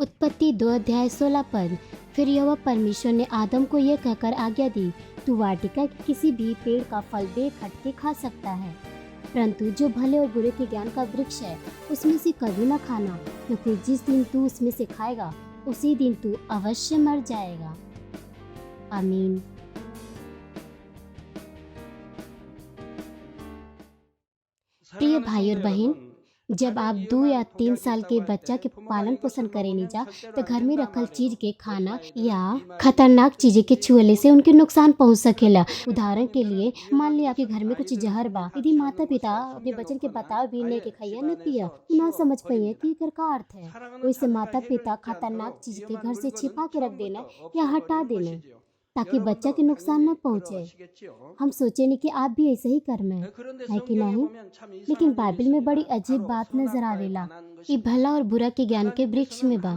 उत्पत्ति 2 अध्याय 16 पद। फिर यहोवा परमेश्वर ने आदम को यह कहकर आज्ञा दी, तू वाटिका के किसी भी पेड़ का फल बेखटके खा सकता है, परंतु जो भले और बुरे के ज्ञान का वृक्ष है उसमें से कभी न खाना, क्योंकि जिस दिन तू उसमें से खाएगा उसी दिन तू अवश्य मर जाएगा। आमीन। प्रिय भाई और बहन, जब आप 2 या 3 साल के बच्चा के पालन पोषण करेनी जा तो घर में रखल चीज के खाना या खतरनाक चीजें के छुएले से उनके नुकसान पहुंच सकेला। उदाहरण के लिए, मान लिया आपके घर में कुछ जहर बा, यदि माता पिता अपने बच्चन के बताव भी नहीं कि खाइया न पिया, ना समझ पाइए कि एकर का अर्थ है। वैसे माता पिता खतरनाक चीज के घर से छिपा के रख देना या हटा देना ताकि बच्चा के नुकसान न पहुंचे। हम सोचे नहीं कि आप भी ऐसे ही कर में है कि नहीं, लेकिन बाइबल में बड़ी अजीब बात नजर आवेला। ये भला और बुरा के ज्ञान के वृक्ष में बा।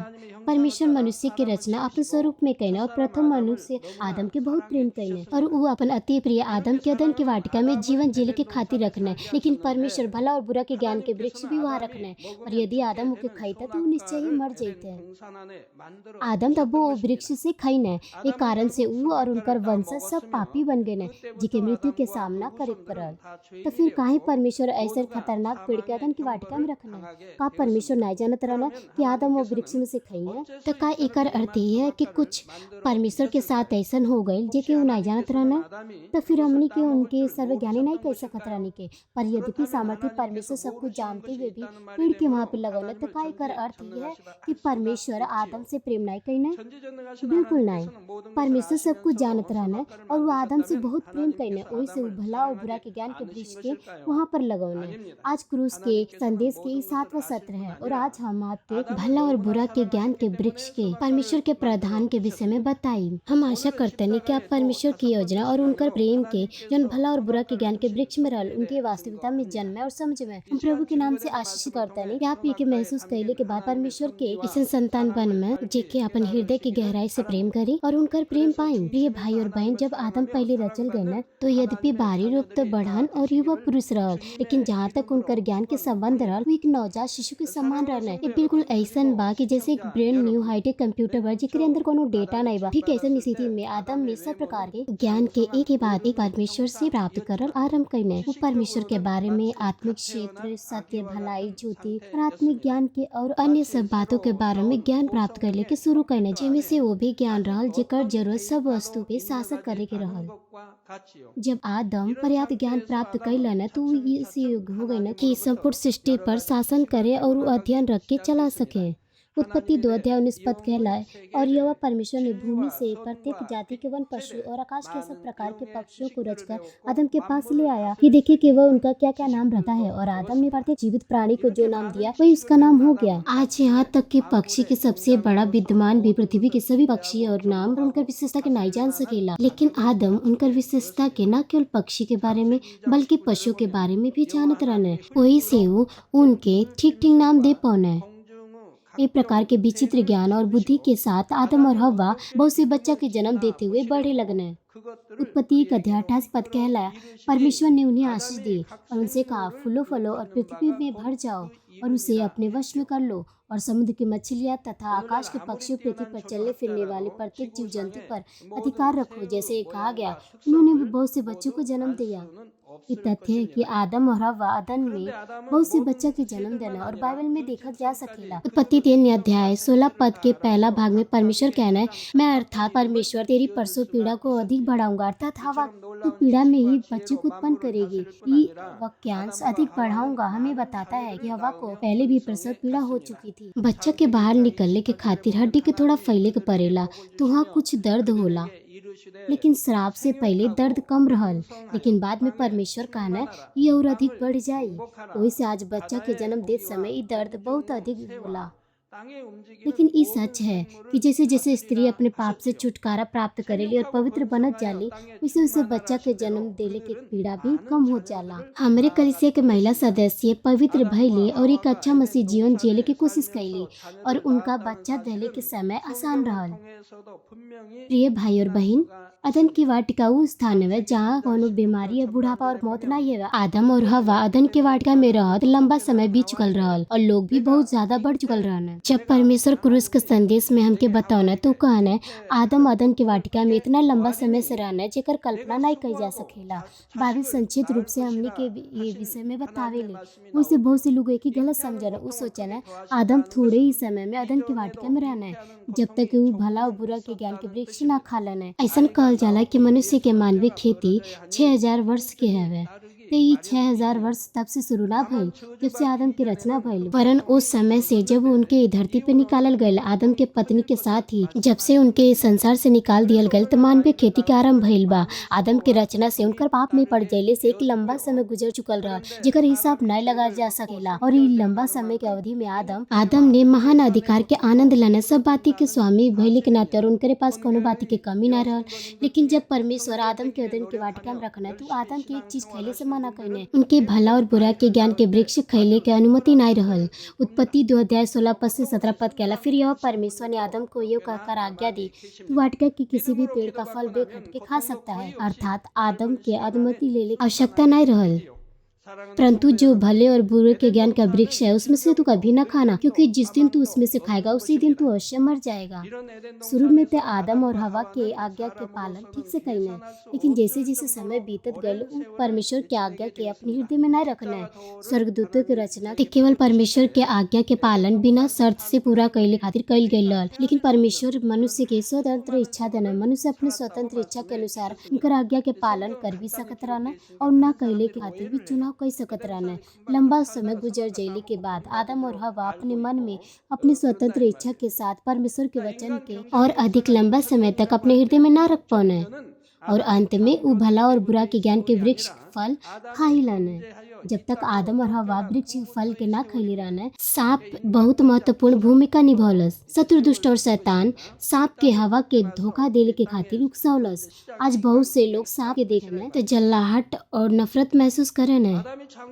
परमेश्वर मनुष्य की रचना अपने स्वरूप में कईने और प्रथम मनुष्य आदम के बहुत प्रेम कईने और वो अपन अति प्रिय आदम के अदन की वाटिका में जीवन जीने के खातिर रखना है। लेकिन परमेश्वर भला और बुरा के ज्ञान के वृक्ष भी वहाँ रखना है, और यदि आदम उके खाईता तो वो निश्चय ही मर जाते। आदम तब वो वृक्ष से खाई न, एक कारण से वो और उनकर वंशज सब पापी बन गए न, जिके मृत्यु के सामना करे पड़ल। तो फिर काहे परमेश्वर ऐसे खतरनाक पेड़ के अदन की वाटिका में रखना है? का परमेश्वर नहीं जानत रहना कि आदम वो वृक्ष में से खाई है? तो का एकर अर्थ ये है कि कुछ परमेश्वर के साथ ऐसा हो गई जे कि वो नहीं जानत रहना? तो फिर हमनी के उनके सर्वज्ञानी नहीं कह सकत रहनी के, पर यद्यपि सामर्थ्य परमेश्वर सब कुछ जानते हुए भी पेड़ के वहाँ पे लगौले, तो का एकर अर्थ ये है कि परमेश्वर आदम से प्रेम नहीं कईने? बिल्कुल नहीं। परमेश्वर सब कुछ जानत रहना और वो आदम से बहुत प्रेम कईने, वही से वो भला और बुरा के ज्ञान के वृक्ष के वहाँ पर लगौने। आज क्रूस के संदेश के 7वां सत्र है और आज हम आपके भला और बुरा के ज्ञान के वृक्ष के परमेश्वर के प्रावधान के विषय में बताई। हम आशा करते हैं कि आप परमेश्वर की योजना और उनकर प्रेम के जो भला और बुरा के ज्ञान के वृक्ष में रहल उनके वास्तविकता में जन्मे और समझ में। हम प्रभु के नाम से आशीष करते हैं कि आप ये महसूस कैले के बाद परमेश्वर के ऐसे संतान बन में जेके अपन हृदय की गहराई से प्रेम करी और उनकर प्रेम पाई। प्रिय भाई और बहन, जब आदम पहले रचल गए न तो यद्यपि बाहरी रूप तो बढ़न और युवा पुरुष रहल, लेकिन जहाँ तक उनकर ज्ञान के संबंध रहल वो एक नवजात शिशु के समान रहना है। ये बिल्कुल ऐसा बा कि जैसे एक ब्रेंड न्यू हाईटेक कंप्यूटर बा जेकरे अंदर कोनो डेटा नहीं बा। ठीक ऐसा स्थिति में आदम में सब प्रकार के ज्ञान के एक ही बात एक परमेश्वर से प्राप्त करल आरंभ कईने। वो परमेश्वर के बारे में आत्मिक क्षेत्र, सत्य, भलाई, ज्योति और आत्मिक ज्ञान के और अन्य सब बातों के बारे में ज्ञान प्राप्त करले के शुरू कईने, जेमे से वो भी ज्ञान रहल जेकर जरूरत सब वस्तु पे शासन करे के रहल। जब आदम पर्याप्त ज्ञान प्राप्त कैलन तो इस युग हो गए न कि संपूर्ण सृष्टि पर शासन करे और अध्ययन रख के चला सके। उत्पत्ति 2 अध्याय 19 पद कहलाए, और यहोवा परमेश्वर ने भूमि से प्रत्येक जाति के वन पशु और आकाश के सब प्रकार के पक्षियों को रचकर आदम के पास ले आया कि देखे कि वह उनका क्या क्या नाम रखता है, और आदम ने प्रत्येक जीवित प्राणी को जो नाम दिया वही उसका नाम हो गया। आज यहाँ तक कि पक्षी के सबसे बड़ा विद्यमान भी पृथ्वी के सभी पक्षी और नाम और उनकर विशेषता के नहीं जान सकेला, लेकिन आदम उनकर विशेषता के न केवल पक्षी के बारे में बल्कि पशु के बारे में भी जानत रहने। वही से वो उनके ठीक ठीक नाम दे पौने। एक प्रकार के विचित्र ज्ञान और बुद्धि के साथ आदम और हव्वा बहुत से बच्चा के जन्म देते हुए बढ़े लगने। उत्पत्ति 1 अध्याय 28 पद कहलाया, परमेश्वर ने उन्हें आशीष दी और उनसे कहा, फूलो फलो और पृथ्वी में भर जाओ और उसे अपने वश में कर लो, और समुद्र की मछलियाँ तथा आकाश के पक्षियों, पृथ्वी पर चलने फिरने वाले प्रत्येक जीव जंतु पर अधिकार रखो, जैसे कहा गया। उन्होंने भी बहुत से बच्चों को जन्म दिया। ये तथ्य है कि आदम और हव्वा अदन में बहुत से बच्चा के जन्म देना और बाइबल में देखा जा सकेला। उत्पत्ति 3 अध्याय 16 पद के पहला भाग में परमेश्वर कहना है, मैं अर्थात परमेश्वर तेरी परसों पीड़ा को अधिक बढ़ाऊंगा, अर्थात हवा तो पीड़ा में ही बच्चे को उत्पन्न करेगी। ये वाक्यांश अधिक बढ़ाऊंगा हमें बताता है कि हवा को पहले भी प्रसव पीड़ा हो चुकी थी। बच्चा के बाहर निकलने के खातिर हड्डी के थोड़ा फैले के पड़ेला तो वहाँ कुछ दर्द होला, लेकिन श्राप से पहले दर्द कम रहल, लेकिन बाद में परमेश्वर कहना ये और अधिक बढ़ जाई। वही से आज बच्चा के जन्म देते समय ये दर्द बहुत अधिक होला। लेकिन ये सच है कि जैसे जैसे स्त्री अपने पाप से छुटकारा प्राप्त करेली और पवित्र बनत जाली, वैसे वैसे बच्चा के जन्म देले के पीड़ा भी कम हो जाला। हमारे कलीसिया के महिला सदस्य पवित्र भइले और एक अच्छा मसीह जीवन जिले की कोशिश कैली और उनका बच्चा देले के समय आसान रहल। प्रिय भाई और बहन, अदन की वाटिका वो स्थान है जहाँ कोनो बीमारी या बुढ़ापा और मौत नहीं है। आदम और हवा अदन के वाटिका में रहत लंबा समय बीत चुकल रहल और लोग भी बहुत ज्यादा बढ़ चुकल रहने। जब परमेश्वर क्रूस के संदेश में हमके बतावना तो कहना है आदम अदन के वाटिका में इतना लंबा समय से रहना है जेकर कल्पना नहीं कई जा सकेला। बाइबल संक्षिप्त रूप से हमने के ये विषय में बतावेले। वैसे बहुत से लोग एक ही गलत समझना वो सोचना आदम थोड़े ही समय में अदन के वाटिका में रहना है जब तक कि वो भला और बुरा के ज्ञान के वृक्ष ना खा लेना है। ऐसा कहल जाला कि मनुष्य के मानवीय खेती 6000 वर्ष के हवे। तो ये 6000 वर्ष तब से शुरू ना भइल जब से आदम की रचना भइल, वरन उस समय से जब उनके ई धरती पे निकालल गयल आदम के पत्नी के साथ ही जब से उनके इस संसार से निकाल दियल गयल तो मानवीय खेती के आरंभ भइल बा। आदम के रचना से उनकर पाप में पड़ जाइले से एक लंबा समय गुजर चुकल रहा जेकर हिसाब नहीं लगा जा सकेला। और ये लंबा समय के अवधि में आदम ने महान अधिकार के आनंद लेने सब बाती के स्वामी भइले के नाते और उनके पास कोनो बाती के कमी ना रहल। लेकिन जब परमेश्वर आदम के अदन के वाटिका में रखना तो आदम के एक चीज खैले से मना कइने, उनके भला और बुरा के ज्ञान के वृक्ष खैले के अनुमति नहीं रहल। उत्पत्ति 2 अध्याय 16 पद से 17 पद कहला फिर यह परमेश्वर ने आदम को ये कहकर आज्ञा दी तू वाटिका के किसी भी पेड़ का फल बेखट के खा सकता है, अर्थात आदम के अनुमति लेने की आवश्यकता नहीं रहल। परंतु जो भले और बुरे के ज्ञान का वृक्ष है उसमें से तू कभी ना खाना क्योंकि जिस दिन तू उसमें से खाएगा उसी दिन तू अवश्य मर जाएगा। शुरू में तो आदम और हवा के आज्ञा के पालन ठीक से करना है, लेकिन जैसे जैसे समय बीतत गयल परमेश्वर के आज्ञा के अपने हृदय में न रखना है। स्वर्गदूतों की रचना तो केवल परमेश्वर के आज्ञा के पालन बिना शर्त से पूरा कैले खातिर कैल गयल रहल, लेकिन परमेश्वर मनुष्य के स्वतंत्र इच्छा देना, मनुष्य अपने स्वतंत्र इच्छा के अनुसार उनकर आज्ञा के पालन कर भी सकत रहना और न कैले के खातिर भी चुनाव कई सकत रहना। लंबा समय गुजर जाइले के बाद आदम और हवा अपने मन में अपनी स्वतंत्र इच्छा के साथ परमेश्वर के वचन के और अधिक लंबा समय तक अपने हृदय में ना रख पाना और अंत में वो भला और बुरा के ज्ञान के वृक्ष फल खा ही लाना। जब तक आदम और हवा वृक्ष फल के ना खैली रहना सांप बहुत महत्वपूर्ण भूमिका निभौलस। शत्रु दुष्ट और शैतान सांप के हवा के धोखा देले के खातिर उकसावलस। आज बहुत से लोग सांप के देखना तो जल्लाहट और नफरत महसूस करे न,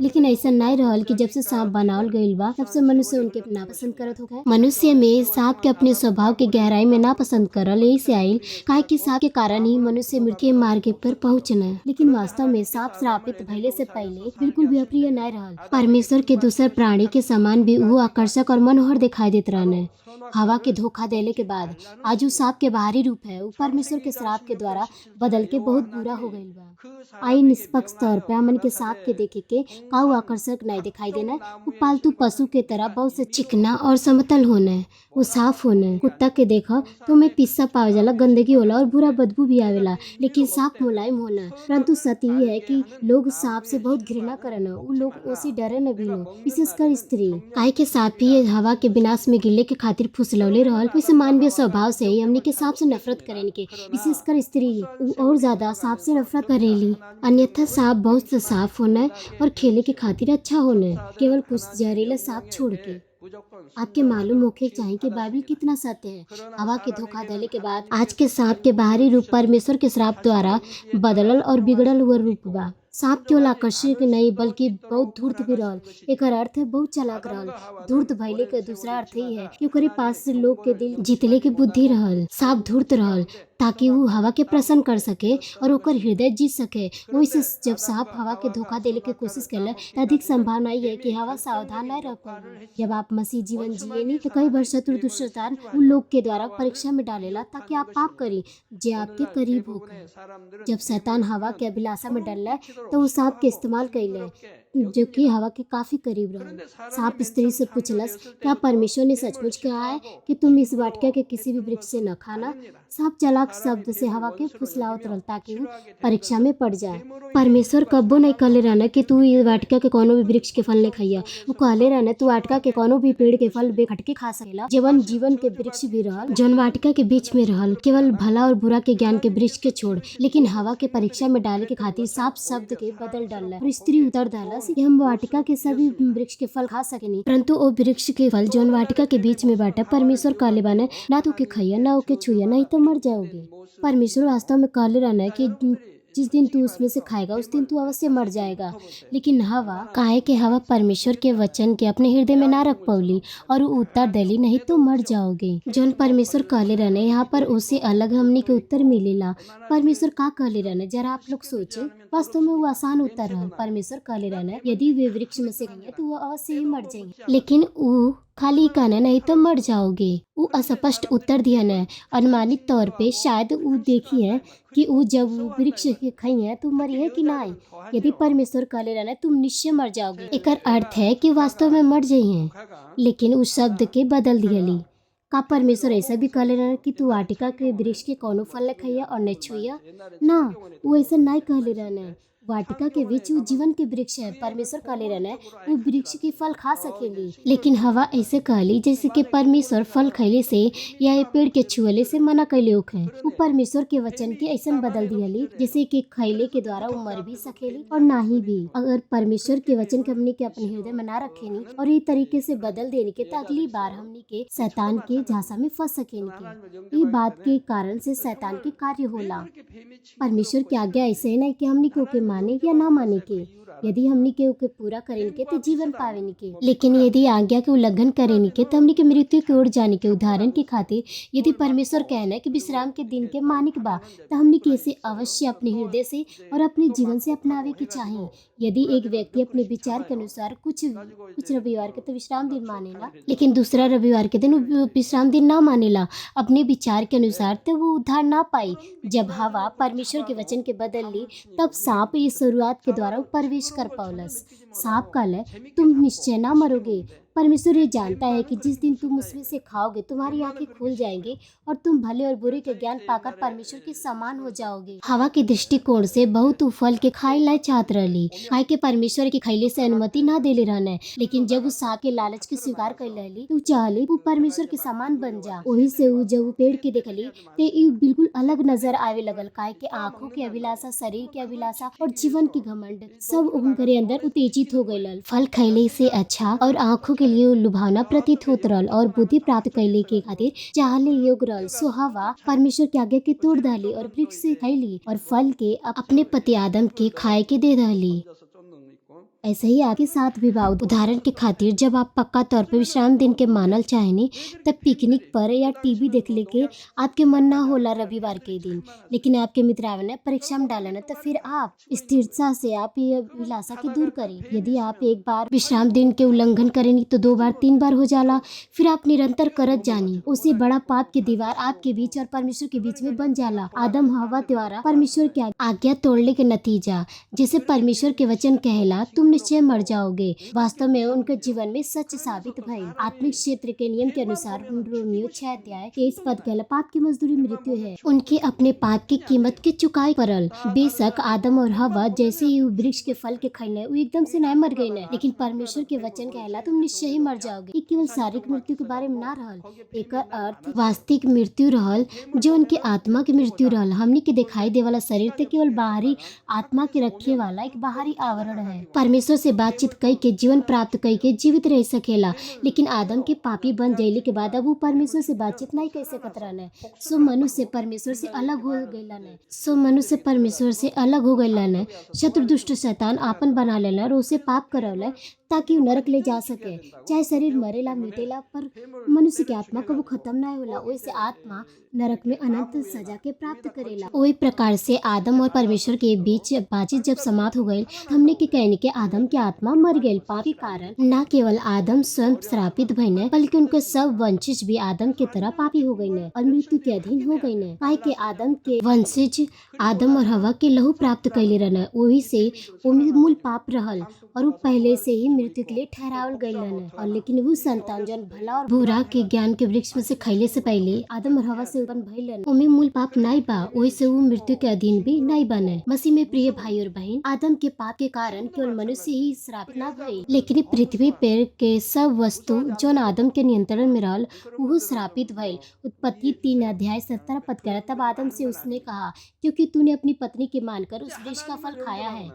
लेकिन ऐसा नहीं रहल कि जब से सांप बनावल गईल बा तब से मनुष्य उनके नापसंद करत हो गए। मनुष्य में सांप के अपने स्वभाव के गहराई में नापसंद करल यही से आयल काहे कि सांप के कारण ही मनुष्य मृत्यु के मार्ग पर पहुँचना, लेकिन वास्तव में सांप श्रापित भइले से पहले बिल्कुल भी अप्रिय नहीं रहल। परमेश्वर के दूसर प्राणी के समान भी वो आकर्षक और मनोहर दिखाई देत रहने। हवा के धोखा देले के बाद आज वो सांप के बाहरी रूप है वो परमेश्वर के श्राप के द्वारा बदल के बहुत बुरा हो गईल बा। आई निष्पक्ष तौर पे हमन के सांप के देखे के काऊ आकर्षक नहीं दिखाई देना, वो पालतू पशु के तरह बहुत से चिकना और समतल होना, वो साफ होना। कुत्ता के देखा तो में पिस्सा पाव जाला, गंदगी होला और बुरा बदबू भी आवेला, लेकिन सांप मुलायम होना। परंतु सत्य ये है कि लोग सांप से बहुत घृणा करन, वो लोग ओसी डरे न भी, विशेषकर स्त्री, काहे के सांप ही हवा के विनाश में गिरले के खातिर फुसलौले रहल। वैसे मानवीय स्वभाव से ही हमने के सांप से नफरत करेन के, विशेषकर स्त्री और ज्यादा सांप से नफरत करेली। अन्यथा सांप बहुत साफ होना और खेले के खातिर अच्छा होना, केवल कुछ जहरीला सांप छोड़ के। आपके मालूम होके चाहिए कि बाइबल कितना सत्य है। हवा के धोखा देले के बाद आज के सांप के बाहरी रूप परमेश्वर के श्राप द्वारा बदलल और बिगड़ल हुआ रूप बा। सांप केवल आकर्षक नहीं बल्कि बहुत धूर्त भी रहल। एक अर्थ है बहुत चालाक रहल। धूर्त भइले के दूसरा अर्थ ही है कि ओकरे पास से लोग के दिल जीतले के बुद्धि रहल। सांप धूर्त रहल ताकि वो हवा के प्रसन्न कर सके और ओकर हृदय जीत सके। वैसे जब सांप हवा के धोखा देले के कोशिश करले तो अधिक संभावना है कि हवा सावधान नहीं रह पाए। जब आप मसीह जीवन जिएनी तो कई बार शत्रु दुष्ट शैतान उन लोग के द्वारा परीक्षा में डालेला ताकि आप पाप करी जे आपके करीब होकर। जब शैतान हवा के अभिलाषा में डलला तो वो सांप के इस्तेमाल कैले जो कि हवा के काफी करीब रहे। सांप स्त्री से पूछलस क्या परमेश्वर ने सचमुच कहा है कि तुम इस वाटिका के किसी भी वृक्ष से न खाना। सांप चालाक शब्द से हवा के फुसलावत रहल ताकि वो परीक्षा में पड़ जाए। परमेश्वर कब्बो नहीं कहले रहना कि तू इस वाटिका के कोनो भी वृक्ष के फल नहीं खइया। वो कहले रहना तू वाटिका के कोनो भी पेड़ के फल बेखट के खा सकेला। जीवन जीवन के वृक्ष भी रहल जौन वाटिका के बीच में रहल, केवल भला और बुरा के ज्ञान के वृक्ष के छोड़। लेकिन हवा के परीक्षा में डाले के खातिर सांप शब्द के बदल डाला और स्त्री उतर डाला कि हम वाटिका के सभी वृक्ष के फल खा सकेनी, परंतु वो वृक्ष के फल जौन वाटिका के बीच में बाटा परमेश्वर कहले बाने ना तो के खइया ना ओके छुइया नहीं तो मर जाओगे। परमेश्वर वास्तव में कहले रहना कि जिस दिन तू उसमें से खाएगा उस दिन तू अवश्य मर जाएगा। लेकिन हवा काहे के हवा परमेश्वर के वचन के अपने हृदय में ना रख पौली और वो उत्तर देली नहीं तो मर जाओगे। जौन परमेश्वर कहले रहने यहाँ पर उसे अलग हमनी के उत्तर मिलेला। परमेश्वर का कहले रहने जरा आप लोग सोचे, वास्तव में वो आसान उत्तर रहल। परमेश्वर कहले रहने यदि वे वृक्ष में से खाएंगे तो वो अवश्य ही मर जाएंगे, लेकिन वो खाली कहना नहीं तो मर जाओगे। वो अस्पष्ट उत्तर दिया न। अनुमानित तौर पे शायद वो देखी है कि वो जब वो वृक्ष के खई है तो मरी है कि नहीं। यदि परमेश्वर कहले रहना तुम निश्चय मर जाओगे, एकर अर्थ है कि वास्तव में मर जाई हैं, लेकिन उस शब्द के बदल दियली। का परमेश्वर ऐसा भी कहले रहना कि तू वाटिका के वृक्ष के कौनो फल न खइया और न छुइया? ना, वो ऐसा नहीं कहले रहना। वाटिका के बीच वो जीवन के वृक्ष है। परमेश्वर कहले रहना वो वृक्ष के फल खा सकेली, लेकिन हवा ऐसे कहली जैसे कि परमेश्वर फल खैले से या ये पेड़ के छुअले से मना कैले होखे। वो परमेश्वर के वचन के ऐसा बदल दियली जैसे कि खैले के द्वारा वो मर भी सकेली और ना ही भी। अगर परमेश्वर के वचन के हमनी के अपने हृदय में ना रखेनी और ये तरीके से बदल देने के तो अगली बार हमनी के शैतान के झांसा में फंस सकेनी के। ये बात के कारण से शैतान के कार्य होला। परमेश्वर की आज्ञा ऐसे है नहीं कि हमनी के ओके माने या ना माने के। यदि हमनी के ओके पूरा करेन के तो जीवन पावेनी के, लेकिन यदि आज्ञा के उल्लंघन करेनी के तो हमनी के मृत्यु की ओर जाने के। उदाहरण के खातिर यदि परमेश्वर कहना है कि विश्राम के दिन के मानिक बा तो हमनी के इसे अवश्य अपने हृदय से और अपने जीवन से अपनावे के चाहिए। यदि एक व्यक्ति अपने विचार के अनुसार कुछ रविवार के तो विश्राम दिन मानेला, लेकिन दूसरा रविवार के दिन वो विश्राम दिन ना मानेला अपने विचार के अनुसार, तो वो उद्धार ना पाई। जब हवा परमेश्वर के वचन के बदल ली तब सांप इस शुरुआत के द्वारा वो प्रवेश कर पौलस। सांप कहले तुम निश्चय ना मरोगे। परमेश्वर ये जानता है कि जिस दिन तुम उसमें से खाओगे तुम्हारी आंखें खुल जाएंगी और तुम भले और बुरे के ज्ञान पाकर परमेश्वर के समान हो जाओगे। हवा के दृष्टिकोण से बहुत उ फल के खाए ला चाहत रहली, काहे के परमेश्वर के खैले से अनुमति ना देले रहने। लेकिन जब वो सांप के लालच के स्वीकार कर लेली तो चाहली वो परमेश्वर के समान बन जा। वही से वो जब वो पेड़ के देखली ते ई बिल्कुल अलग नजर आवे लगल, काहे के आंखों की अभिलाषा, शरीर की अभिलाषा और जीवन की घमंड सब उनकरे अंदर उत्तेजित हो गइल। फल खैले से अच्छा और आंखों के लिए लुभावना प्रतीत होत रहल और बुद्धि प्राप्त कैले के खातिर चाहले योग्य रहल। सो हवा परमेश्वर के आज्ञा के तोड़ डाली और वृक्ष से खैली और फल के अपने पति आदम के खाए के दे डाली। ऐसे ही आपके साथ भी बा। उदाहरण के खातिर जब आप पक्का तौर पे विश्राम दिन के मानल चाहेनी तब पिकनिक पर या टीवी देखले के आपके मन ना होला रविवार के दिन, लेकिन आपके मित्र आवे परीक्षा में डालना तो फिर आप स्थिरता से आप ये अभिलाषा के दूर करें। यदि आप एक बार विश्राम दिन के उल्लंघन करेनी तो 2 बार 3 बार हो जाला, फिर आप निरंतर करत जानी। उससे बड़ा पाप की दीवार आपके बीच और परमेश्वर के बीच में बन जाला। आदम हवा द्वारा परमेश्वर की आज्ञा तोड़ने के नतीजा जैसे परमेश्वर के वचन कहला तुम निश्चय मर जाओगे, वास्तव में उनके जीवन में सच साबित भई। आत्मिक क्षेत्र के नियम के अनुसार रोमियो 6:23 पद कहला पाप की मजदूरी मृत्यु है। उनके अपने पाप की कीमत के चुकाई पड़ल। बेशक आदम और हवा जैसे ही वृक्ष के फल के खैले वो एकदम से नहीं मर गए, लेकिन परमेश्वर के वचन कहला तुम निश्चय ही मर जाओगे। ये केवल शारीरिक मृत्यु के बारे में ना रहल, एकर अर्थ वास्तविक मृत्यु रहल जो उनके आत्मा की मृत्यु रहल। हमनी के दिखाई दे वाला शरीर तो केवल बाहरी आत्मा के रखे वाला एक बाहरी आवरण है। परमेश्वर से बातचीत कई के जीवन प्राप्त कई के जीवित रह सकेला, लेकिन आदम के पापी बन जाइले के बाद अब वो परमेश्वर से बातचीत नहीं कर सकत रहने। सो मनुष्य परमेश्वर से अलग हो गइलन। शत्रु दुष्ट शैतान आपन बना लेला और उसे पाप करवले ताकि वो नरक ले जा सके। चाहे शरीर मरेला मिटेला पर मनुष्य की आत्मा कबू खत्म नहीं होला, वैसे आत्मा नरक में अनंत सजा के प्राप्त करेला। वही प्रकार से आदम और परमेश्वर के बीच बातचीत जब समाप्त हो गई हमने के कहने के आदम की आत्मा मर गई। पाप के कारण न केवल आदम स्वयं श्रापित भइने बल्कि उनके सब वंशज भी आदम के तरह पापी हो गई और मृत्यु के अधीन हो गई। काहे के आदम के वंशज आदम और हवा के लहू प्राप्त कैले रहने, वही से वो मूल पाप रहल और वो पहले से ही मृत्यु के लिए ठहरावल गइल रहने। और लेकिन वो संतान जौन भला और बुरा के ज्ञान के वृक्ष में से खैले से पहले आदम और हवा से उत्पन्न भइल रहने, ओमे मूल पाप नहीं बा, वही से वो मृत्यु के अधीन भी नहीं बने। मसीह में प्रिय भाई और बहन, आदम के पाप के कारण केवल मनुष्य ही श्रापित ना भइल, लेकिन पृथ्वी पर के सब वस्तु जौन आदम के नियंत्रण में रहल वो श्रापित भइल। उत्पत्ति 3:17 पद कहला तब आदम से उसने कहा क्योंकि तूने अपनी पत्नी के मानकर उस वृक्ष का फल खाया है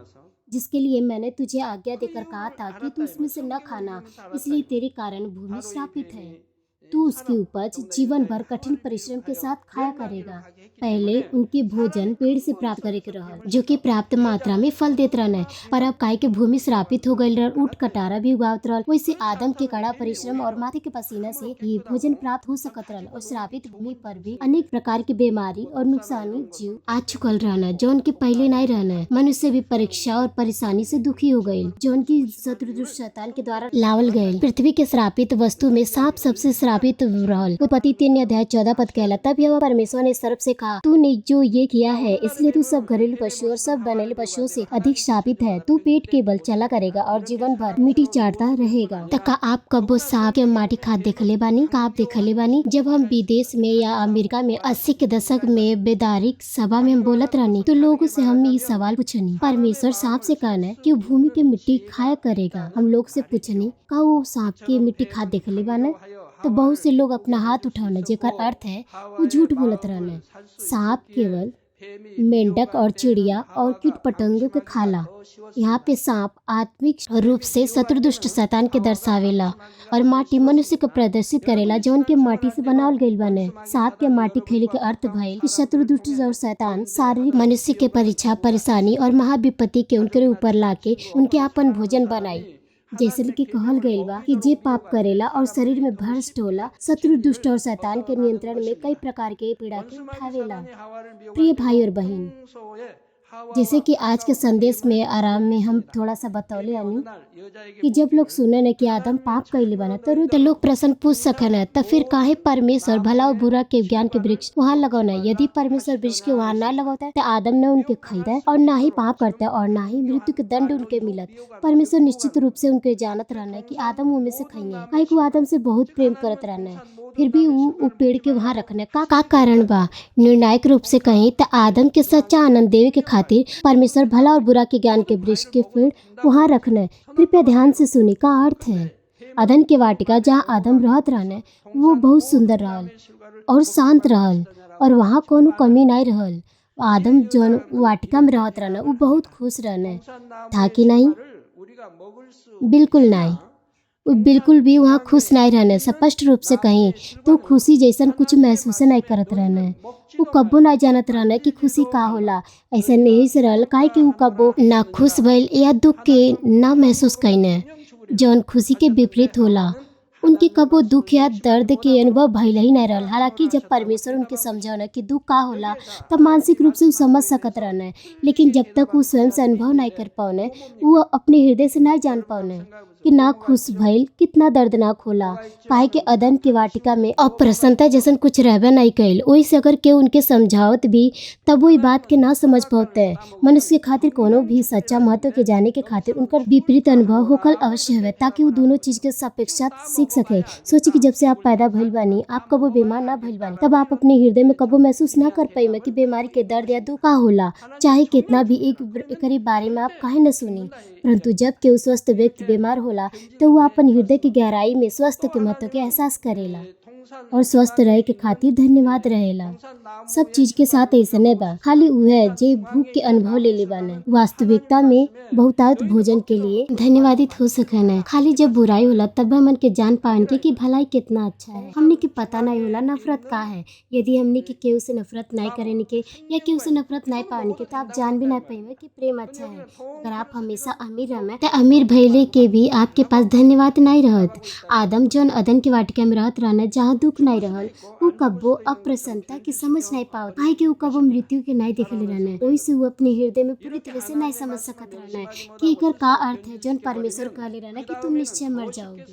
जिसके लिए मैंने तुझे आज्ञा देकर कहा था कि तू उसमें से न खाना, इसलिए तेरे कारण भूमि श्रापित है। तू उसकी उपज जीवन भर कठिन परिश्रम के साथ खाया करेगा। पहले उनके भोजन पेड़ से प्राप्त करे के रहल, जो कि पर्याप्त मात्रा में फल देत रहने। पर अब काहे के भूमि श्रापित हो गईल रहल, ऊँट कटारा भी उगावत रहल। वैसे आदम के कड़ा परिश्रम और माथे के पसीना से ही भोजन प्राप्त हो सकत रहल। और श्रापित भूमि पर भी अनेक प्रकार की बीमारी और नुकसानी जीव आ चुकल रहना, जो उनके पहले नहीं रहना। मनुष्य भी परीक्षा और परेशानी से दुखी हो गए, जो उनकी शत्रु दुष्ट शैतान के द्वारा लावल गए। पृथ्वी के श्रापित वस्तु में सांप सबसे श्रापित रहल। उत्पत्ति 3:14 कहला, तब यहोवा परमेश्वर ने सर्प से कहा, तूने जो ये किया है इसलिए तू सब घरेलू पशु और सब बनेले पशुओं से अधिक श्रापित है। तू पेट के बल चला करेगा और जीवन भर मिट्टी चाटता रहेगा। तका आप कबो सांप के माटी खाद देखले बानी? का आप देखले बानी? जब हम विदेश में या अमेरिका में 80 के दशक में बेदारिक सभा में हम बोलत रहनी, तो लोगों से हम ये सवाल पूछनी, परमेश्वर सांप से कहना कि वो भूमि के मिट्टी खाया करेगा। हम लोग से पूछनी, का वो सांप के मिट्टी खाद देखले बाने? तो बहुत से लोग अपना हाथ उठाना, जेकर अर्थ है वो झूठ बोलत रहना। सांप केवल मेंढक और चिड़िया और कीट पतंगों के खाला। यहाँ पे सांप आत्मिक रूप से शत्रु दुष्ट शैतान के दर्शावेला और माटी मनुष्य को प्रदर्शित करेला, जौन के माटी से बनावल गईल बने। सांप के माटी खैले के अर्थ भइल कि शत्रु दुष्ट और शैतान शारीरिक मनुष्य के परीक्षा परेशानी और महाविपत्ति के उनके ऊपर लाके उनके आपन भोजन बनाई। जैसे कि कहल गईल बा कि जे पाप करेला और शरीर में भ्रष्ट होला, शत्रु दुष्ट और शैतान के नियंत्रण में कई प्रकार के पीड़ा के उठावेला। प्रिय भाई और बहन, जैसे कि आज के संदेश में आराम में हम थोड़ा सा बतौले आनी कि जब लोग सुने न कि आदम पाप कैले बना, तो लोग प्रश्न पूछ सकन, तो फिर काहे परमेश्वर भला और बुरा के ज्ञान के वृक्ष वहाँ लगौना? यदि परमेश्वर वृक्ष के वहाँ ना लगौता तो आदम न उनके खरीदा और ना ही पाप करता और ना ही मृत्यु के दंड उनके मिलत। परमेश्वर निश्चित रूप से उनके जानत रहना कि आदम उनमें से खाइए, काहे कि वो आदम से बहुत प्रेम करत रहना, फिर भी वो पेड़ के वहाँ रखने का कारण बा? निर्णायक रूप से कहीं तो आदम के सच्चा आनंद देवे के खातिर परमेश्वर भला और बुरा के ज्ञान के वृक्ष के पेड़ वहाँ रखने। कृपया ध्यान से सुने का अर्थ है। अदन के वाटिका जहाँ आदम रहत रहने, वो बहुत सुंदर रहल और शांत रहल और वहाँ कोनो कमी नहीं रहल। आदम जो वाटिका में रहत रहने वो बहुत खुश रहने था कि नहीं? बिल्कुल नहीं, वो बिल्कुल भी वहाँ खुश नहीं रहने। स्पष्ट रूप से कहीं तो खुशी जैसन कुछ महसूस नहीं करत रहने। वो कब्बो नहीं जानत रहने कि खुशी का होला। ऐसा नहीं से रहल काहे कि वो कब्बो ना खुश भइल या दुख के ना महसूस कइने, जौन खुशी के विपरीत होला। उनके कबो दुख या दर्द के अनुभव भइल ही नहीं रहल। हालांकि जब परमेश्वर उनके समझौना कि दुख का होला, तब मानसिक रूप से वो समझ सकत रहने, लेकिन जब तक वो स्वयं से अनुभव नहीं कर पाउने, वो अपने हृदय से नहीं जान पाउने कि ना खुश भइल कितना दर्दनाक होला। काहे के अदन के वाटिका में अप्रसन्नता जैसन कुछ रहबे नहीं कइल। ओही से अगर के उनके समझावत भी, तब वो बात के ना समझ पाते। मनुष्य के खातिर कोनो भी सच्चा महत्व के जाने के खातिर उनकर विपरीत अनुभव होकल अवश्य है, ताकि वो दोनों चीज के सापेक्षता सीख सके। सोचिए कि जब से आप पैदा भइल बानी, आप कबो बीमार ना भइल बानी, तब आप अपने हृदय में कबो महसूस ना कर पाई कि बीमारी के दर्द या दुख का होला, चाहे कितना भी एकरी बारे में आप काहे न सुनी। परंतु जब के स्वस्थ व्यक्ति बीमार होला, तो वो अपन हृदय की गहराई में स्वस्थ के महत्व के एहसास करेला और स्वस्थ रहे के खातिर धन्यवाद रहेला। सब चीज के साथ ऐसने बा, खाली उहे जे भूख के अनुभव ले ले बाने। वास्तविकता में बहुतायत भोजन के लिए धन्यवादित हो सकना। खाली जब बुराई होला तब हमन के जान पान के कि भलाई कितना अच्छा है। हमने के पता नहीं होला नफरत का है। यदि हमने के केहू से नफरत नहीं करेनी के या केहू से नफरत नहीं पाने के, तो आप जान भी नहीं पाएंगे कि प्रेम अच्छा है। अगर आप हमेशा अमीर रहे तो अमीर भइले के भी आपके पास धन्यवाद नहीं रहत। आदम जौन अदन के वाटिका में रहत रहने, जहाँ दुख नहीं रहल, वो कब्बो अप्रसन्नता की समझ नहीं पाओ, काहे कि वो कब्बो मृत्यु के नहीं देखले रहने। ओही से वो अपने हृदय में पूरी तरह से नहीं समझ सकत रहने कि एकर का अर्थ है जौन परमेश्वर कहले रहने कि तुम निश्चय मर जाओगे।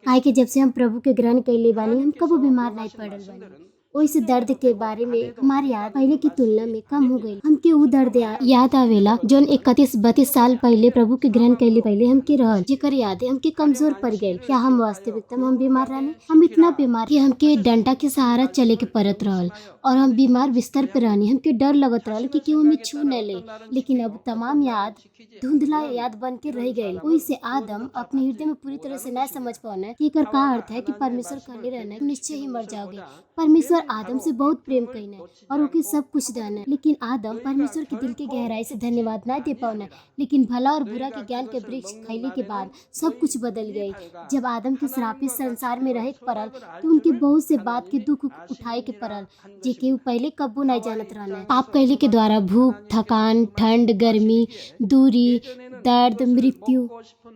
काहे कि जब से हम प्रभु के ग्रहण कैले बानी, हम कबो बीमार नहीं पड़ल बानी। ओइसे दर्द के बारे में हमारी याद पहले की तुलना में कम हो गई। हमके वो दर्द याद आवेला जौन 31-32 साल पहले प्रभु के ग्रहण कैले पहले हमके रहल, जेकर यादें हमके कमजोर पड़ गई। क्या हम वास्तविकता में हम बीमार रहने? हम इतना बीमार कि हमके डंडा के सहारा चले के पड़त रहल और हम बीमार बिस्तर पे रहनी। हमके डर लगत रहल कि केहू हमें छू न ले, लेकिन अब तमाम याद धुंधला याद बन के रह गई। वही से आदम अपने हृदय में पूरी तरह से न समझ पाने कि एकर का अर्थ है कि परमेश्वर कहले रहने निश्चय ही मर जाओगे। परमेश्वर परमेश्वर आदम से बहुत प्रेम कईने और ओके सब कुछ देना, लेकिन आदम परमेश्वर के दिल के गहराई से धन्यवाद ना दे पाना। लेकिन भला और बुरा के ज्ञान के वृक्ष खैले के बाद सब कुछ बदल गई। जब आदम के श्रापित संसार में रहे के पड़ल, तो उनके बहुत से बात के दुख उठाए के पड़ल, जेके ऊ पहले कब्बो नहीं जानत रहना। पाप कैले के द्वारा भूख, थकान, ठंड, गर्मी, दूरी, दर्द, मृत्यु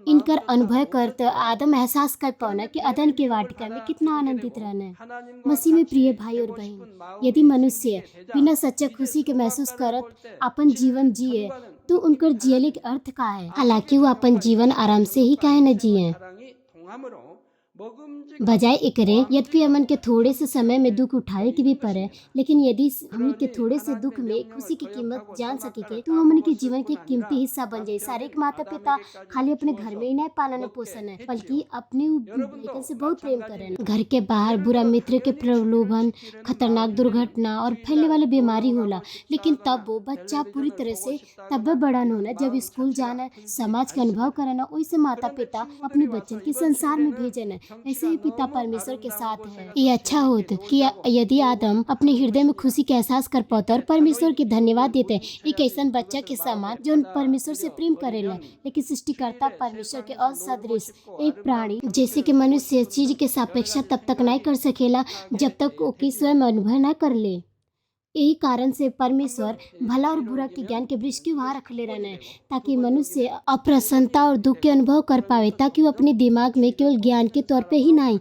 इनकर अनुभव करते आदम एहसास कर पाना कि अदन के वाटिका में कितना आनंदित रहना है। मसीह में प्रिय भाई और बहन, यदि मनुष्य बिना सच्चा खुशी के महसूस करत अपन जीवन जिए, तो उनकर जियले के अर्थ का है। हालांकि वो अपन जीवन आराम से ही काहे न जिए, बजाय एकरे यद्यपि हमन के थोड़े से समय में दुख उठाए के भी पड़े, लेकिन यदि हमन के थोड़े से दुख में खुशी की कीमत जान सके के, तो हमन के जीवन के कीमती हिस्सा बन जाए। सारे के माता पिता खाली अपने घर में ही नहीं पालन पोषण है, बल्कि अपने लेकिन से बहुत प्रेम करें। घर के बाहर बुरा मित्र के प्रलोभन, खतरनाक दुर्घटना और फैलने वाली बीमारी होला, लेकिन तब वो बच्चा पूरी तरह से तब बड़ा होना जब स्कूल जाना, समाज का अनुभव करना। वैसे माता पिता अपने बच्चन के संसार में भेजना, ऐसे ही पिता परमेश्वर के साथ है। ये अच्छा होता कि यदि आदम अपने हृदय में खुशी का एहसास कर पाता और परमेश्वर के धन्यवाद देते। एक ऐसा बच्चा के समान जो परमेश्वर से प्रेम करेला, लेकिन सृष्टिकर्ता परमेश्वर के असदृश एक प्राणी जैसे कि मनुष्य चीज के सापेक्षा तब तक नहीं कर सकेला जब तक ओके स्वयं अनुभव न कर ले। यही कारण से परमेश्वर भला और बुरा के ज्ञान के वृक्ष के वहाँ रख ले रहना है, ताकि मनुष्य अप्रसन्नता और दुख के अनुभव कर पावे, ताकि वो अपने दिमाग में केवल ज्ञान के तौर पे ही नहीं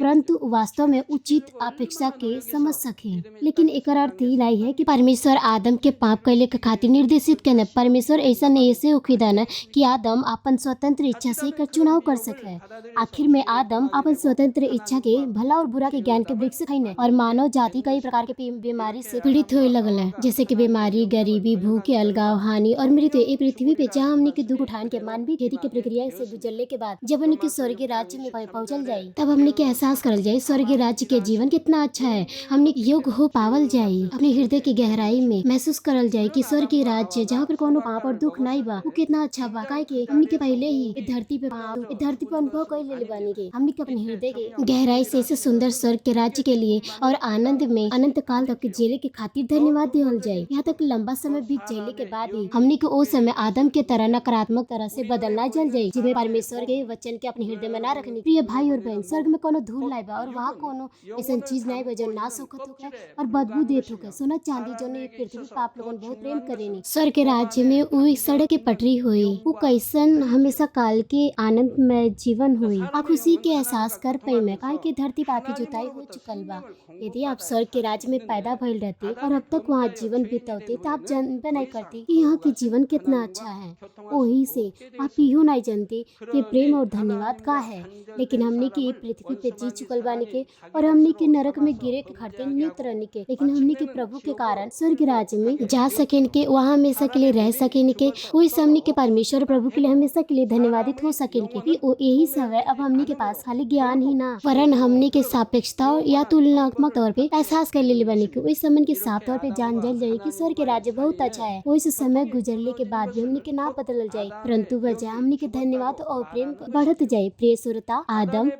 परंतु वास्तव में उचित अपेक्षा के समझ सके। लेकिन एक अर्थ ही नहीं है कि परमेश्वर आदम के पाप कैले के खातिर निर्देशित करना। परमेश्वर ऐसा नहीं ऐसे होखिदाना कि आदम अपन स्वतंत्र इच्छा से एकर चुनाव कर सके। आखिर में आदम अपन स्वतंत्र इच्छा के भला और बुरा के ज्ञान के वृक्ष खाइने और मानव जाति कई प्रकार के बीमारी से पीड़ित होए लगल है, जैसे कि बीमारी, गरीबी, भूख, अलगाव, हानि और मृत्यु। ये पृथ्वी पे जहाँ हमने के दुख उठान के मानवीय खेती की प्रक्रिया से गुजरने के बाद जब हमने के स्वर्गीय राज्य में पहुंचल जाये, तब हमने के एहसास करल जाए स्वर्गीय राज्य के जीवन कितना अच्छा है। हमने योग हो पावल जाए, अपने हृदय की गहराई में महसूस करल जाए कि स्वर्गीय राज्य जहाँ पर कोनो पाप और दुख नहीं बा, वो कितना अच्छा बा। काहे कि हमने के पहले ही इस धरती पे अनुभव कर ले बानी के हमने के अपने हृदय के गहराई से इस सुंदर स्वर्ग के राज्य के लिए और आनंद में अनंत काल तक जेले के खातिर धन्यवाद देवल जाए। यहाँ तक लंबा समय बीत जाने के बाद ही हमने के ओ समय आदम के तरह नकारात्मक तरह से बदलना जल जाए, जिन्हें परमेश्वर के वचन के अपने हृदय में ना रखनी। प्रिय भाई और बहन, स्वर्ग में कोनो धूल नहीं बा और वहाँ कोनो ऐसा चीज नहीं बा जो नाश होखत होखे और बदबू देत होखे। सोना चांदी जो ने पृथ्वी पे आप लोगन बहुत प्रेम करेनी, स्वर्ग के राज्य में वो सड़क के पटरी हुई, वो कैसन हमेशा काल के आनंद में जीवन हुई। आप उसी के एहसास कर पाई में काहे कि धरती पापी जुताई हो चुकल बा। यदि आप स्वर्ग के राज्य में पैदा भइल रहते और अब तक वहाँ जीवन बिताते, तो आप जानबे नहीं करते कि यहाँ के जीवन कितना अच्छा है। वही से आप इहो नहीं जानते कि प्रेम और धन्यवाद का है। लेकिन हमने की पृथ्वी पे जी चुकल बानी के और हमने के नरक में गिरे के खड़ते नियुक्त रहने के, लेकिन हमने के प्रभु के कारण स्वर्ग राज्य में जा सकेन के, वहाँ हमेशा के लिए रह सकेन के। वही हमने के परमेश्वर प्रभु के लिए हमेशा के लिए धन्यवादित हो सकेन के। यही सब है। अब हमने के पास खाली ज्ञान ही ना वरन हमने के सापेक्षता या तुलनात्मक तौर पे एहसास कर ले बने के वही समय के साफ तौर पे जान जल जाए कि स्वर्ग के राज्य बहुत अच्छा है। वही समय गुजरने के बाद भी हमने के ना बदल जाए, परंतु वजह हमने के धन्यवाद और प्रेम बढ़त जाए। प्रिय श्रोता, आदम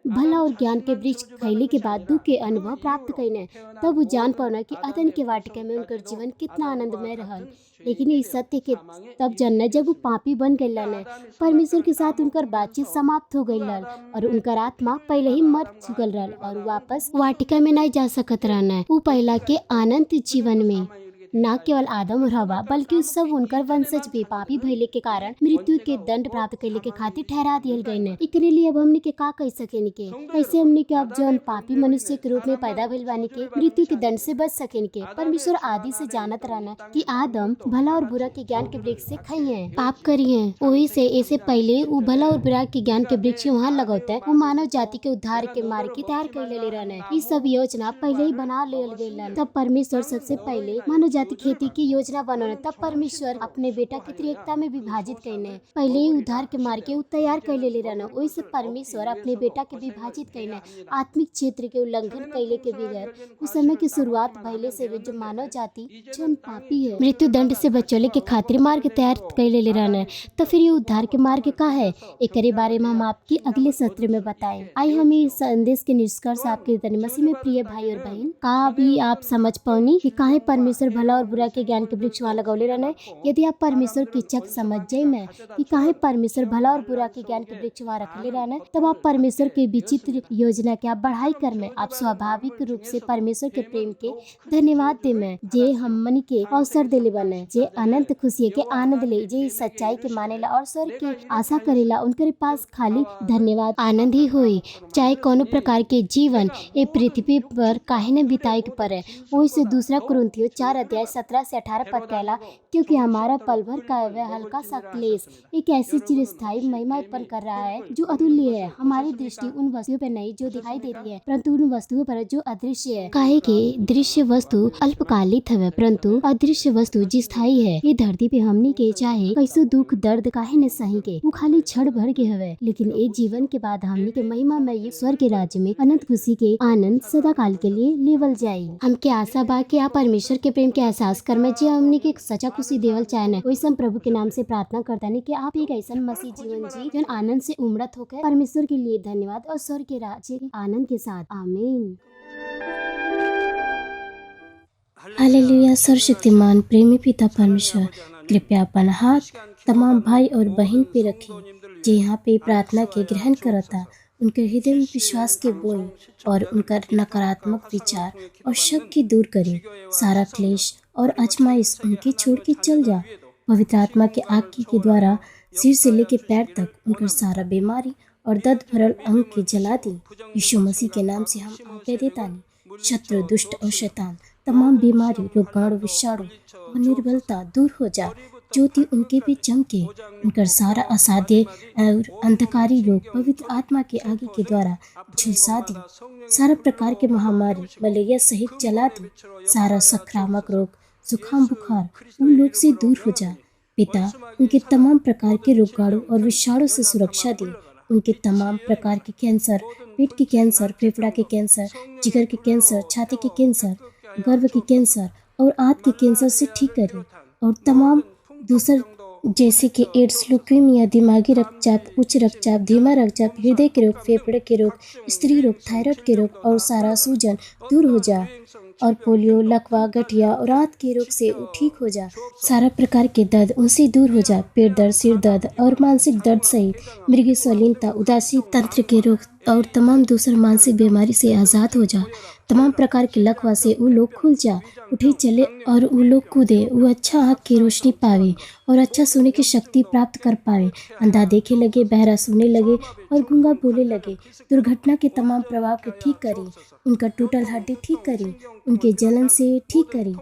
भला और ज्ञान के वृक्ष खैले के बाद दुख के अनुभव प्राप्त कईने, तब वो जान पाना कि अदन के वाटिका में उनकर जीवन कितना आनंदमय रहल। लेकिन इस सत्य के तब जानना जब वो पापी बन गए न, परमेश्वर के साथ उनकर बातचीत समाप्त हो गई और उनकर आत्मा पहले ही मर चुकल रहा और वापस वाटिका में नहीं जा सकत रहना। वो पहला के आनंद जीवन में न केवल आदम और हवा बल्कि सब उनकर वंशज भी पापी भइले के कारण मृत्यु के दंड प्राप्त करने के खातिर ठहरा दियल गए न। एकरे लिए अब हमने के का कह सकेन के कैसे हमने के अब जौन पापी मनुष्य के रूप में पैदा भइल बानी के मृत्यु के दंड से बच सकेन के। परमेश्वर आदि से जानत रहना कि आदम भला और बुरा के ज्ञान के वृक्ष से खाइए पाप करिए। वही से ऐसे पहले वो भला और बुरा के ज्ञान के वृक्ष वहाँ लगौता है। वो मानव जाति के उद्धार के मार्ग की तैयार कर ले रहना है। ये सब योजना पहले ही बना ले गई। तब परमेश्वर सबसे पहले मानव जाति खेती की योजना बनौले, तब परमेश्वर अपने बेटा के त्रिएकता में विभाजित कईने। पहले ही उद्धार के मार्ग के उ तैयार कैले ले रहना, ओहि से परमेश्वर अपने बेटा के विभाजित कईने। आत्मिक क्षेत्र के उल्लंघन कैले के बगैर उस समय की शुरुआत भइले से जो मानव जाति जौन पापी है मृत्यु दंड से बचौले के खातिर मार्ग तैयार कैले ले रहना। तो फिर ये उद्धार के मार्ग का है, एकरे बारे में हम आपके अगले सत्र में बताएं। आई हम इस संदेश के निष्कर्ष आपके तनि मसीह में प्रिय भाई और बहन का भी आप समझ पाओनी कि काहे परमेश्वर भला और बुरा के ज्ञान के वृक्ष वहाँ लगौले रहना। यदि आप परमेश्वर की इच्छा के समझ जाए में कि काहे परमेश्वर भला और बुरा के ज्ञान के वृक्ष वहाँ रखले रहना, तब आप परमेश्वर के विचित्र योजना के आप बढ़ाई कर में आप स्वाभाविक रूप से परमेश्वर के प्रेम के धन्यवाद दे में जे हमनी के अवसर दिले बने, जे अनंत खुशी के आनंद ले, जे सच्चाई के मानेला और स्वर्ग के आशा करेला, उनके पास खाली धन्यवाद आनंद ही होई। चाहे कोनो प्रकार के जीवन ए पृथ्वी पर काहे न बिताए के पड़े। वही से दूसरा कुरिन्थियों 4 अध्याय 17 से 18 पद कहला, क्योंकि हमारा पल भर का वह हल्का सा क्लेश एक ऐसी चिरस्थायी महिमा उत्पन्न कर रहा है जो अतुल्य है। हमारी दृष्टि उन वस्तुओं पर नहीं जो दिखाई देती है, परंतु उन वस्तुओं पर जो अदृश्य है। काहे कि दृश्य वस्तु अल्पकालिक है, परंतु अदृश्य वस्तु स्थायी है। ये धरती पे हमनी के चाहे कैसो दुख दर्द काहे न सही के, वो खाली क्षण भर के हवे, लेकिन एक जीवन के बाद हमनी के महिमा में स्वर्ग के राज्य में अनंत खुशी के आनंद सदा काल के लिए लेवल जाई। हमके आशा बा कि आप परमेश्वर के प्रेम के एहसास कर में जे हमनी के सच्चा खुशी देवल चाहे, वैसे हम प्रभु के नाम से प्रार्थना करता नहीं कि आप एक ऐसा मसीह जीवन जी जो आनंद से उमड़त होकर परमेश्वर के लिए धन्यवाद और स्वर्ग के राज्य के आनंद के साथ। आमीन। हालेलुया। सर्वशक्तिमान प्रेमी पिता परमेश्वर, कृपया अपन हाथ तमाम भाई और बहन पे रखें जो यहाँ पे प्रार्थना के ग्रहण करता, उनके हृदय में विश्वास के बोई और उनका नकारात्मक विचार और शक की दूर करें। सारा क्लेश और आजमाइश उनके छोड़ के चल जा। पवित्र आत्मा के आग के द्वारा सिर से लेके पैर तक उनका सारा बीमारी और दर्द भरल अंग के जला दी। यीशु मसीह के नाम से हम आज्ञा देता नहीं, शत्रु दुष्ट और शैतान तमाम बीमारी रोगाणु विषाणु और निर्बलता दूर हो जा। ज्योति उनके भी चमके, उनका सारा असाध्य और अंधकारी रोग पवित्र आत्मा के आगे के द्वारा झुलसा दी। सारा प्रकार के महामारी मलेरिया सहित जला दी। सारा संक्रामक रोग जुकाम बुखार उन लोग से दूर हो जा। पिता उनके तमाम प्रकार के रोगाणु और विषाणु से सुरक्षा दी। उनके तमाम प्रकार के कैंसर, पेट के कैंसर, फेफड़ा के कैंसर, जिगर के कैंसर, छाती के कैंसर, गर्भ के कैंसर और आंत के कैंसर से ठीक करें। और तमाम दूसर जैसे कि एड्स, ल्यूकेमिया, दिमागी रक्तचाप, उच्च रक्तचाप, धीमा रक्तचाप, हृदय के रोग, फेफड़े के रोग, स्त्री रोग, थायराइड के रोग और सारा सूजन दूर हो जा। और पोलियो, लकवा, गठिया और आंत के रोग से ठीक हो जा। सारा प्रकार के दर्द उनसे दूर हो जा। पेट दर्द, सिर दर्द और मानसिक दर्द सहित मृगी स्वालीनता, उदासी, तंत्र के रोग और तमाम दूसरे मानसिक बीमारी से आज़ाद हो जा। तमाम प्रकार के लकवा से वो लोग खुल जा, उठे चले और वो लोग कूदे, वो अच्छा आँख की रोशनी पावे और अच्छा सोने की शक्ति प्राप्त कर पावे। अंधा देखे लगे, बहरा सुनने लगे और गूंगा बोले लगे। दुर्घटना के तमाम प्रभाव के ठीक करी, उनका टूटल हड्डी ठीक करी, उनके जलन से ठीक करी।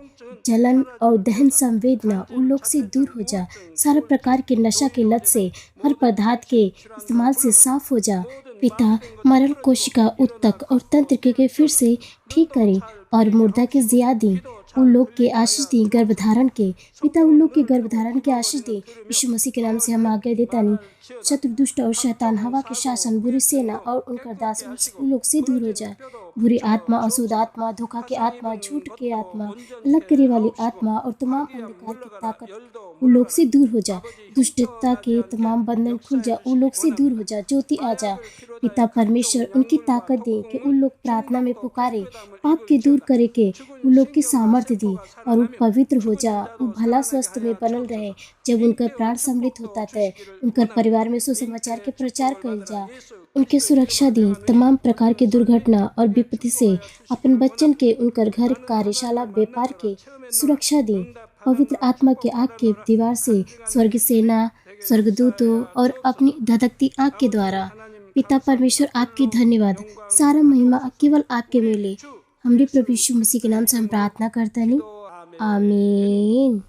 जलन और दहन संवेदना उन लोग से दूर हो जा। सारा प्रकार के नशा के लत से, हर पदार्थ के इस्तेमाल से साफ हो जा। पिता मरण कोशिका, उत्तक और तंत्र के फिर से ठीक करें और मुर्दा के जिया दी। उन लोग के आशीष दी गर्भधारण के। पिता उन लोग के गर्भधारण के आशीष दी। यीशु मसीह के नाम से हम आज्ञा देता नहीं, शत्रु दुष्ट और शैतान, हवा के शासन, बुरी सेना और उनका दास उन लोग से दूर हो जाए। बुरी आत्मा, अशुद्ध आत्मा, धोखा की आत्मा, झूठ की आत्मा, अलग करे वाली आत्मा और तमाम अंधकार की ताकत उन लोग से दूर हो जा। दुष्टता के तमाम बंधन खुल जा, उन लोग से दूर हो जा। ज्योति आ जा। पिता परमेश्वर उनकी ताकत दे कि उन लोग प्रार्थना में पुकारे, पाप के दूर करे के उन लोग की सामर्थ्य दी और वो पवित्र हो जा। वो भला स्वस्थ में बनल रहे। जब उनका प्राण सम्मिलित होता है, उनका परिवार में सुसमाचार के प्रचार कल जा। उनके सुरक्षा दी तमाम प्रकार के दुर्घटना और विपत्ति से। अपन बच्चन के उनकर घर, कार्यशाला, व्यापार के सुरक्षा दी। पवित्र आत्मा के आग के दीवार से, स्वर्ग सेना, स्वर्गदूतों और अपनी धधकती आग के द्वारा। पिता परमेश्वर आपके धन्यवाद, सारा महिमा केवल आपके मिले। हमरे प्रभु यीशु मसीह के नाम से हम प्रार्थना करते हैं, आमीन।